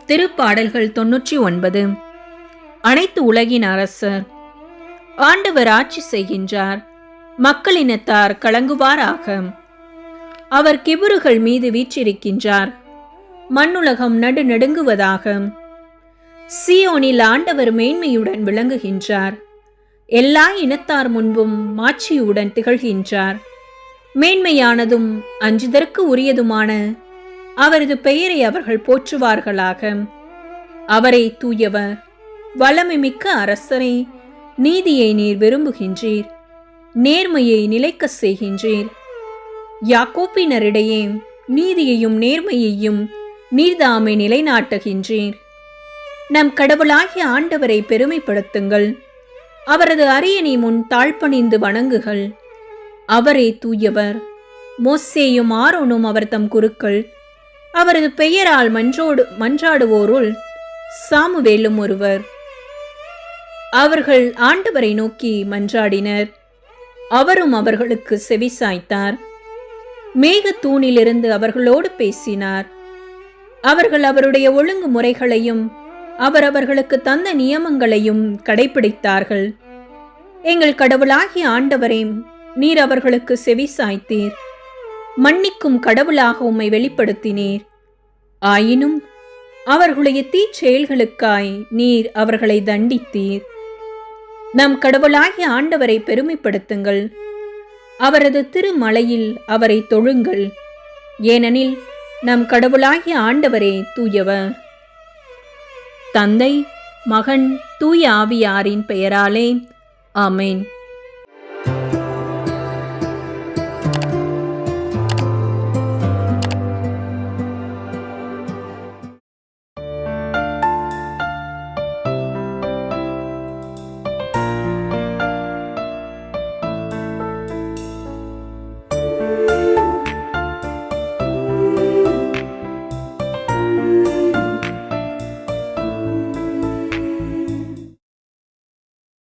திருப்பாடல்கள் 99. அனைத்து உலகின் அரசர். ஆண்டவர் ஆட்சி செய்கின்றார், மக்களினத்தார் கலங்குவாராக. அவர் கிபுருகள் மீது வீற்றிருக்கின்றார், மண்ணுலகம் நடுநடுங்குவதாக. சீயோனில் ஆண்டவர் மேன்மையுடன் விளங்குகின்றார், எல்லா இனத்தார் முன்பும் மாட்சியுடன் திகழ்கின்றார். மேன்மையானதும் அஞ்சுதற்கு உரியதுமான அவரது பெயரை அவர்கள் போற்றுவார்களாக. அவரை தூயவர், வல்லமை மிக்க அரசரை, நீதியை நீர் விரும்புகின்றீர், நேர்மையை நிலைக்க செய்கின்றீர். யாக்கோப்பினரிடையே நீதியையும் நேர்மையையும் நீர்தாமை நிலைநாட்டுகின்றீர். நம் கடவுளாகிய ஆண்டவரை பெருமைப்படுத்துங்கள், அவரது அரியணை முன் தாழ்பணிந்து வணங்குகள். அவரே தூயவர், மோசேயும் ஆரோனும் அவர் தம் குருக்கள். அவரது பெயரால் மன்றாடுவோருள் சாமுவேலும் ஒருவர். அவர்கள் ஆண்டவரை நோக்கி மன்றாடினர், அவரும் அவர்களுக்கு செவிசாய்த்தார். மேகத்தூணிலிருந்து அவர்களோடு பேசினார். அவர்கள் அவருடைய ஒழுங்கு முறைகளையும் அவர் அவர்களுக்கு தந்த நியமங்களையும் கடைபிடித்தார்கள். எங்கள் கடவுளாகிய ஆண்டவரே, நீர் அவர்களுக்கு செவிசாய்த்தீர், மன்னிக்கும் கடவுளாக உம்மை வெளிப்படுத்தினீர். ஆயினும் அவர்களுடைய தீச்செயல்களுக்காய் நீர் அவர்களை தண்டித்தீர். நம் கடவுளாகிய ஆண்டவரை பெருமைப்படுத்துங்கள், அவரது திருமலையில் அவரை தொழுங்கள், ஏனெனில் நம் கடவுளாகிய ஆண்டவரே தூயவர். தந்தை, மகன், தூய ஆவியாரின் பெயராலே ஆமென்.